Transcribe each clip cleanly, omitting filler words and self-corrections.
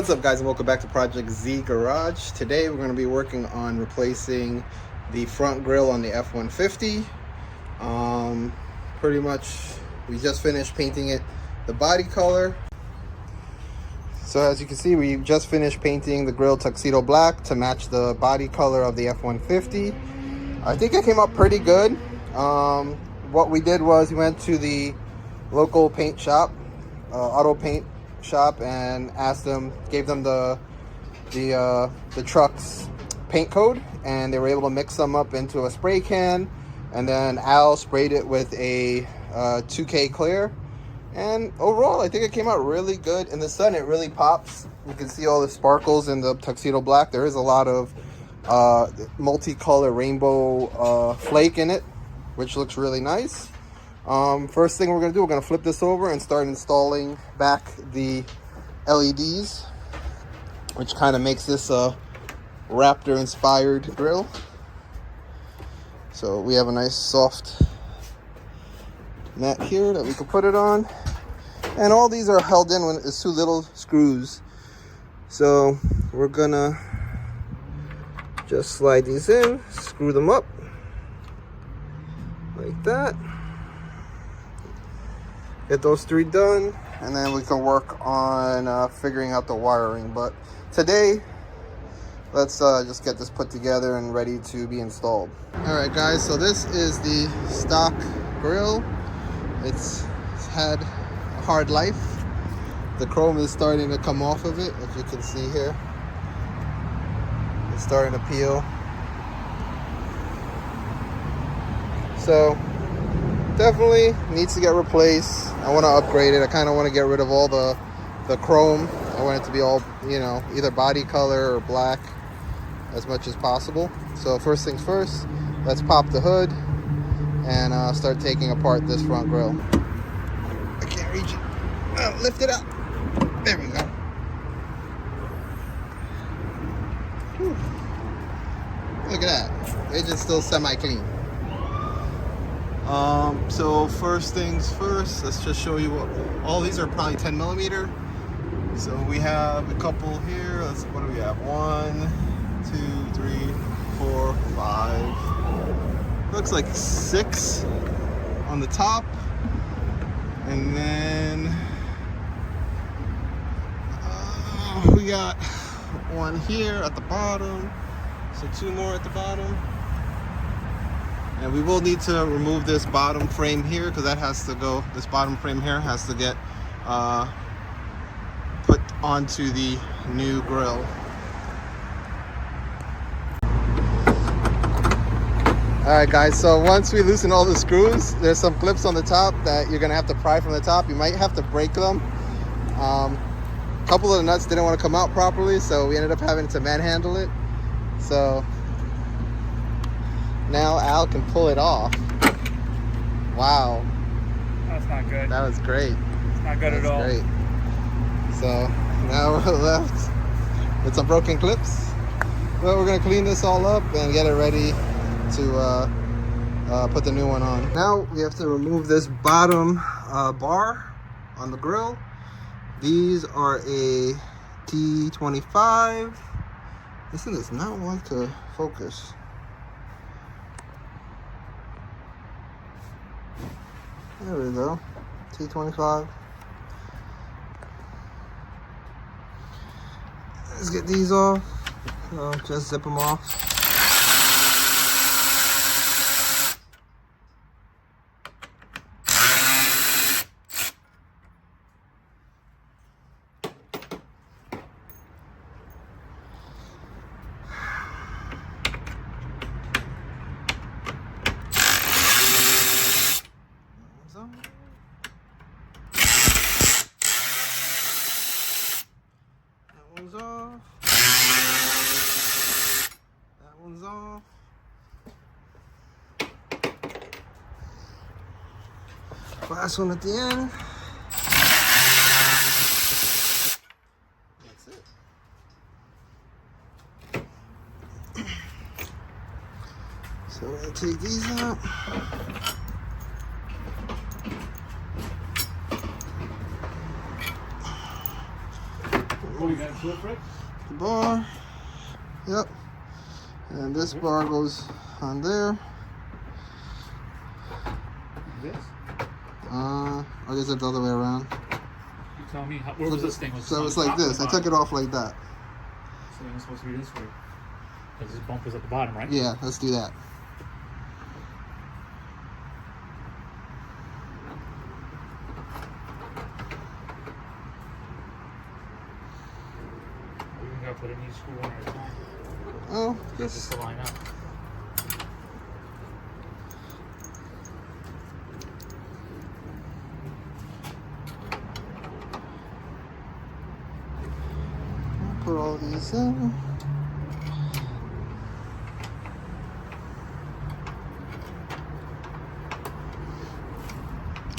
What's up, guys, and welcome back to Project Z Garage. Today we're going to be working on replacing the front grille on the F150. Pretty much we just finished painting it the body color. So as you can see, we just finished painting the grille tuxedo black to match the body color of the F150. I think it came out pretty good. What we did was we went to the local paint shop, auto paint shop, and asked them, gave them the truck's paint code, and they were able to mix them up into a spray can, and then Al sprayed it with a 2K clear, and overall I think it came out really good. In the sun it really pops. You can see all the sparkles in the tuxedo black. There is a lot of multicolor rainbow flake in it, which looks really nice. First thing we're going to do, we're going to flip this over and start installing back the LEDs, which kind of makes this a Raptor inspired grille. So we have a nice soft mat here that we can put it on, and all these are held in with two little screws. So we're gonna just slide these in, screw them up like that. Get those three done, and then we can work on figuring out the wiring. But today, let's just get this put together and ready to be installed. All right, guys, so this is the stock grille. It's had a hard life. The chrome is starting to come off of it, as you can see here. It's starting to peel. So definitely needs to get replaced. I want to upgrade it. I kind of want to get rid of all the chrome. I want it to be all, you know, either body color or black as much as possible. So first things first, let's pop the hood and start taking apart this front grille. I can't reach it. Lift it up. There we go. Whew. Look at that. It's still semi-clean. So first things first, let's just show you what all these are. Probably 10 millimeter. So we have a couple here. What do we have? 1, 2, 3, 4, 5. Looks like 6 on the top, and then we got one here at the bottom. So 2 more at the bottom. And we will need to remove this bottom frame here, because that has to go, this bottom frame here has to get put onto the new grille. Alright, guys, so once we loosen all the screws, there's some clips on the top that you're going to have to pry from the top. You might have to break them. A couple of the nuts didn't want to come out properly, so we ended up having to manhandle it. So now Al can pull it off. Wow. That's not good. That was great. It's not good at all. Great. So now we're left with some broken clips. But we're going to clean this all up and get it ready to put the new one on. Now we have to remove this bottom bar on the grill. These are a T25. This thing does not want to focus. There we go, T25. Let's get these off. Just zip them off. Off. That one's off. Last one at the end. That's it. So I'm gonna take these out. move the bar. Yep. And this bar goes on there. This? I guess it's the other way around. You tell me. Where was this thing? So it's like this. I took it off like that. So it's supposed to be this way. Because this bumper's at the bottom, right? Yeah, let's do that. You can go put a new screw on it. Oh, Just to line up. put all these in.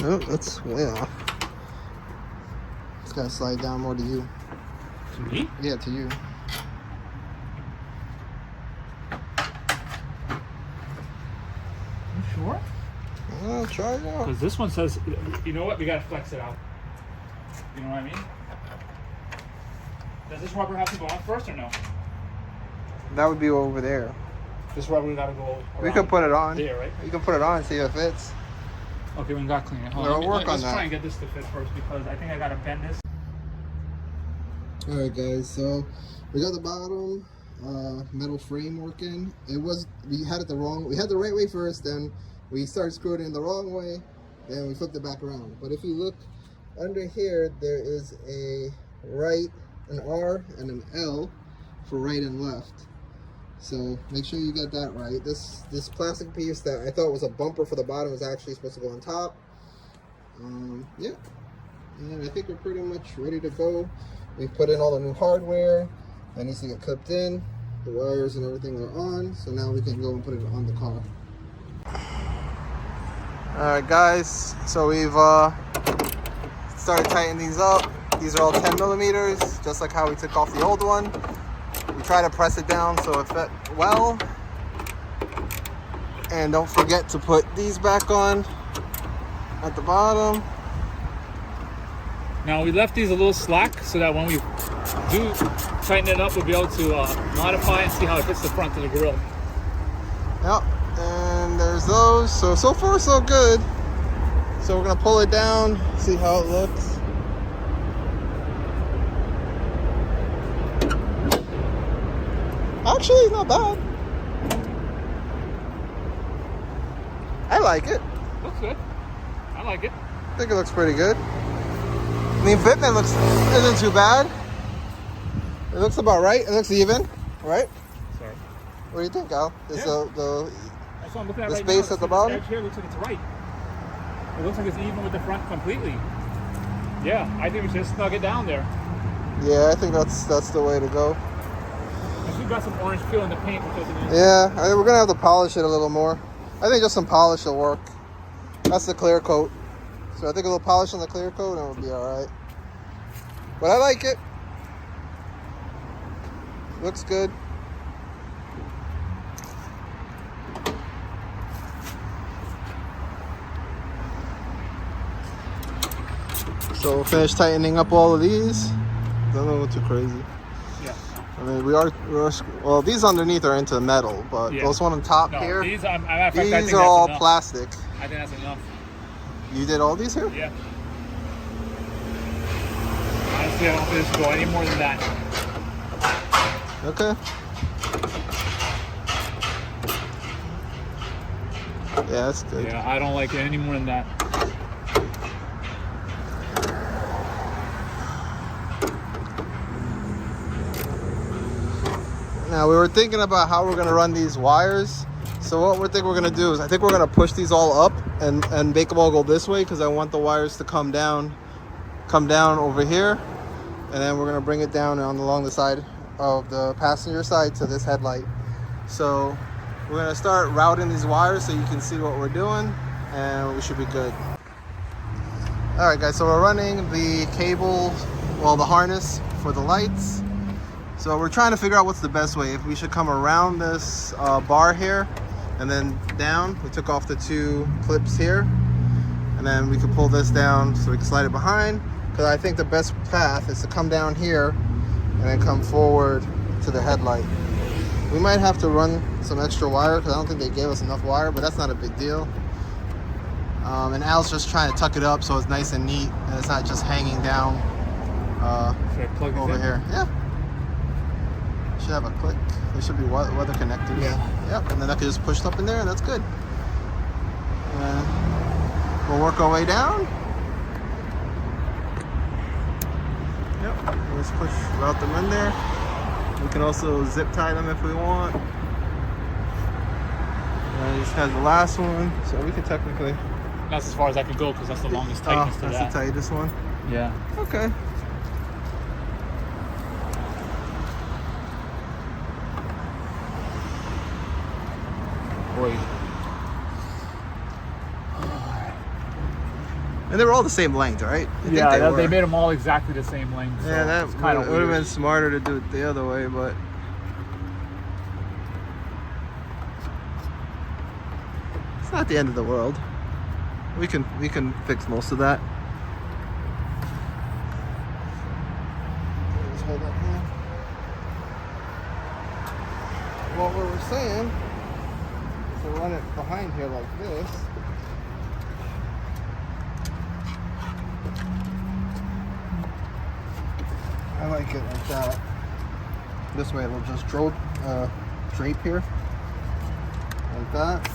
Oh, that's way off. It's gotta slide down more to you. To me? Yeah, to you. You sure? Well, try it out. Because this one says, you know what? We gotta flex it out. You know what I mean? Does this rubber have to go on first or no? That would be over there. This rubber gotta go around We could put it on. there, right? You can put it on and see if it fits. Okay, we got to clean it. Hold We'll on. work on Let's that. try and get this to fit first because I think I gotta bend this. Alright guys, so we got the bottom metal frame working. We had it the right way first, then we started screwing it in the wrong way, then we flipped it back around. But if you look under here, there is a right, an R, and an L for right and left. So make sure you get that right. This plastic piece that I thought was a bumper for the bottom is actually supposed to go on top. Yeah, and I think we're pretty much ready to go. We've put in all the new hardware that needs to get clipped in. The wires and everything are on, so now we can go and put it on the car. Alright guys, so we've started tightening these up. These are all 10 millimeters, just like how we took off the old one. We try to press it down so it fit well. And don't forget to put these back on at the bottom. Now we left these a little slack so that when we do tighten it up, we'll be able to modify and see how it fits the front of the grill. Yep, and there's those. So far so good. So we're gonna pull it down, see how it looks. Actually, it's not bad. I like it. Looks good. I like it. I think it looks pretty good. I mean, fitment isn't too bad. It looks about right. It looks even, right? Sorry. What do you think, Al? Is Yeah. the That's what I'm looking at the right space now. at the bottom? Edge here looks like it's right. It looks like it's even with the front completely. Yeah, I think we should snug it down there. Yeah, I think that's the way to go. And we've got some orange peel in the paint, which isn't. Yeah, I think we're gonna have to polish it a little more. I think just some polish will work. That's the clear coat. So I think a little polish on the clear coat and it'll be alright. But I like it. Looks good. So we'll finish tightening up all of these. Don't go too crazy. Yeah. I mean, well, these underneath are into metal, but Yeah. those one on top No, here, these I think these that's are all enough. plastic. I think that's enough. You did all these here? Yeah. Honestly, I don't think this will go any more than that. Okay. Yeah, that's good. Yeah, I don't like it any more than that. Now we were thinking about how we're gonna run these wires. So what we're gonna do is I think we're gonna push these all up and make them all go this way because I want the wires to come down over here, and then we're gonna bring it down along the side of the passenger side to this headlight. So we're gonna start routing these wires so you can see what we're doing, and we should be good. All right, guys. So we're running the cable, well, the harness for the lights. So we're trying to figure out what's the best way. If we should come around this bar here and then down. We took off the two clips here, and then we could pull this down so we can slide it behind. Because I think the best path is to come down here and then come forward to the headlight. We might have to run some extra wire because I don't think they gave us enough wire, but that's not a big deal. And Al's just trying to tuck it up so it's nice and neat and it's not just hanging down Should I plug this over in? here. Yeah. Should have a click. There should be weather connectors. Yeah. Yep. And then that could just push up in there and that's good. And we'll work our way down. Yep. Let's push route them in there. We can also zip tie them if we want. And this has the last one, so we can technically. That's as far as I can go because that's the longest tightness to that's that. the tightest one. Yeah. Okay. Boy. And they were all the same length, right? Yeah, they made them all exactly the same length. So yeah, that it's kind of would have been smarter to do it the other way, but it's not the end of the world. We can fix most of that. Just hold that here. What we were saying is to run it behind here like this. I like it like that. This way it'll just drape here. Like that.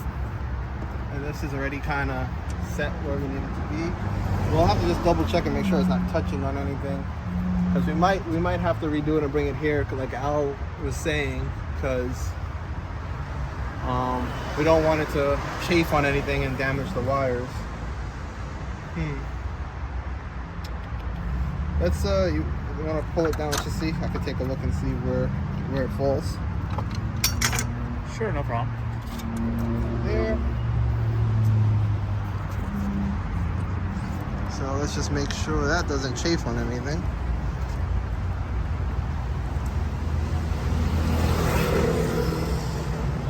And this is already kind of set where we need it to be. We'll have to just double check and make sure it's not touching on anything. Because we might have to redo it and bring it here, like Al was saying, because we don't want it to chafe on anything and damage the wires. Let's you want to pull it down? Let's just see. I can take a look and see where it falls. Sure, no problem. There. So let's just make sure that doesn't chafe on anything.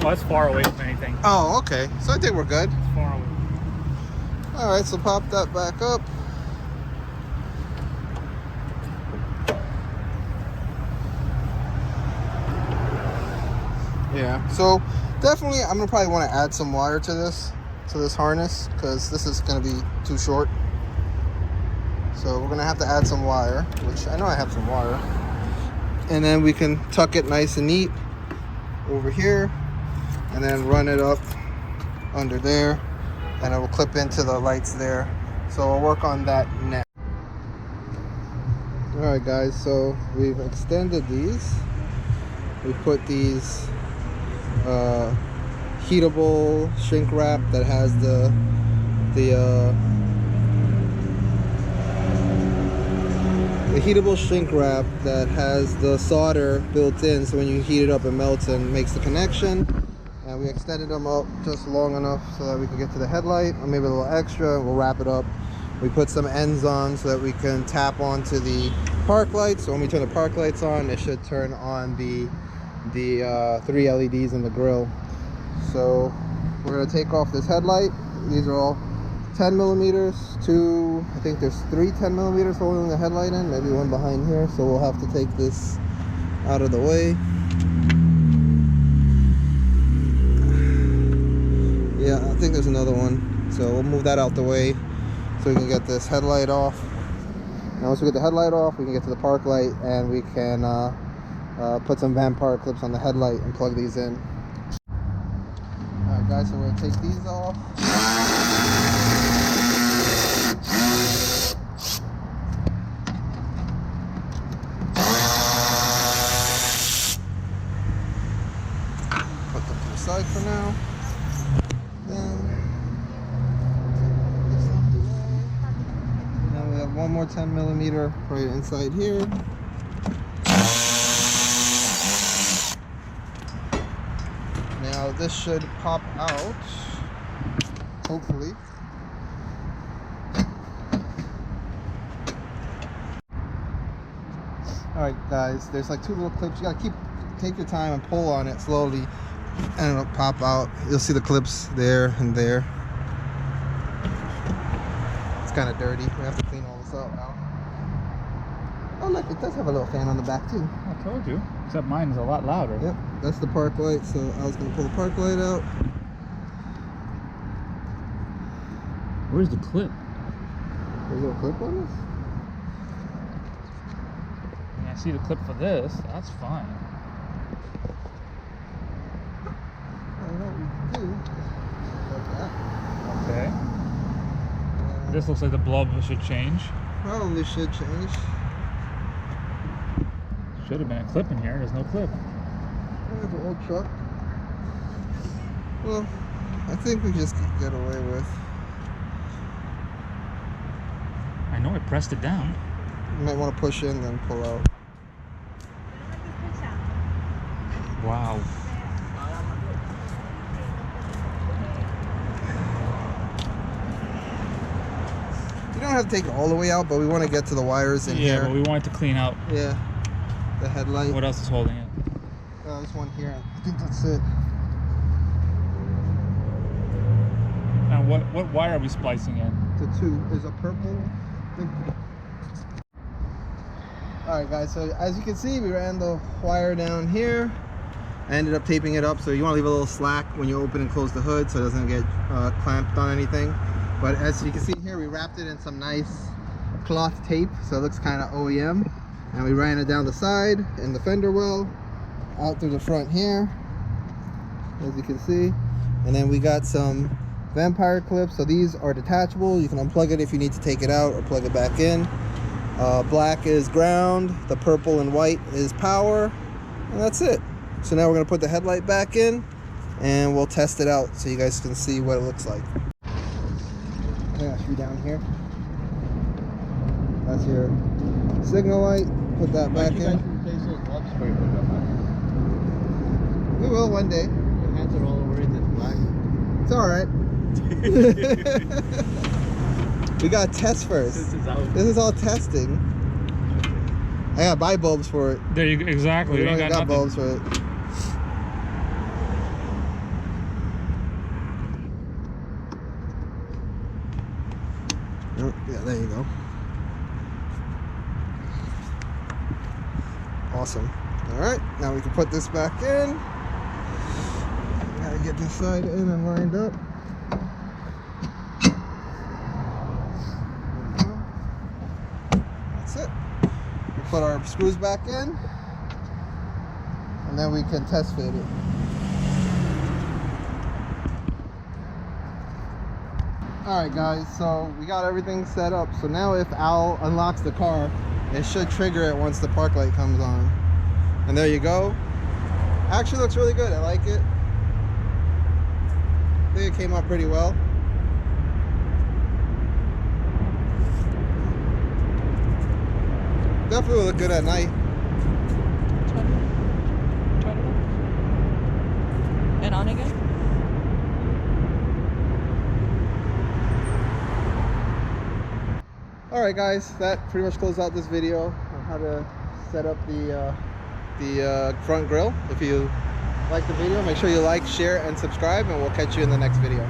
Oh, it's far away from anything. Oh, okay. So I think we're good. It's far away. All right, so pop that back up. Yeah, so definitely I'm gonna probably want to add some wire to this harness because this is gonna be too short. So we're gonna have to add some wire, which I know I have some wire. And then we can tuck it nice and neat over here and then run it up under there and it will clip into the lights there. So we'll work on that next. All right guys, so we've extended these. We put these heatable shrink wrap that has the heatable shrink wrap that has the solder built in, so when you heat it up it melts and makes the connection. And we extended them up just long enough so that we can get to the headlight, or maybe a little extra. We'll wrap it up. We put some ends on so that we can tap onto the park lights. So when we turn the park lights on, it should turn on the 3 LEDs in the grill. So we're going to take off this headlight. These are all 10 millimeters. I think there's 3 10 millimeters holding the headlight in, maybe one behind here. So we'll have to take this out of the way. Yeah, I think there's another one. So we'll move that out the way so we can get this headlight off. And once we get the headlight off, we can get to the park light and we can put some vampire clips on the headlight and plug these in. Alright guys, so we're going to take these off. Put them to the side for now. Then we have one more 10 millimeter right inside here. Now this should pop out, hopefully. Alright guys, there's like 2 little clips. You gotta take your time and pull on it slowly and it'll pop out. You'll see the clips there and there. It's kind of dirty. We have to clean all this out now. Oh look, it does have a little fan on the back too. I told you. Except mine is a lot louder. Yep, that's the park light. So I was gonna pull the park light out. Where's the clip? There's a little clip on this? Yeah, I see the clip for this. That's fine. I don't know what we can do. Like that. Okay. This looks like the bulb should change. Probably should change. Should have been a clip in here. There's no clip. There's an old truck. Well, I think we just could get away with. I know I pressed it down. You might want to push in, then pull out. Wow. You don't have to take it all the way out, but we want to get to the wires in here. Yeah, but we want it to clean out. Yeah. The headlight. What else is holding it? This one here. I think that's it. And what wire are we splicing in? The two is a purple. Alright guys, so as you can see, we ran the wire down here. I ended up taping it up, so you want to leave a little slack when you open and close the hood so it doesn't get clamped on anything. But as you can see here, we wrapped it in some nice cloth tape, so it looks kind of OEM. And we ran it down the side in the fender well, out through the front here, as you can see. And then we got some vampire clips, so these are detachable. You can unplug it if you need to take it out or plug it back in. Black is ground, the purple and white is power, and that's it. So now we're going to put the headlight back in and we'll test it out so you guys can see what it looks like. I think I should be down here. That's your signal light. Put that back in. We will one day. Your hands are all over it, it's black. It's alright. We got tests first. This is all testing. I gotta buy bulbs for it. There you go. Exactly. We ain't got bulbs for it. Oh, yeah, there you go. Awesome. Alright, now we can put this back in. Gotta get this side in and lined up. That's it. We put our screws back in, and then we can test fit it. Alright guys, so we got everything set up. So now if Al unlocks the car, it should trigger it once the park light comes on. And there you go. Actually looks really good. I like it. I think it came out pretty well. Definitely look good at night. Turn it on. And on again. Alright guys, that pretty much closes out this video on how to set up the front grille. If you like the video, make sure you like, share, and subscribe, and we'll catch you in the next video.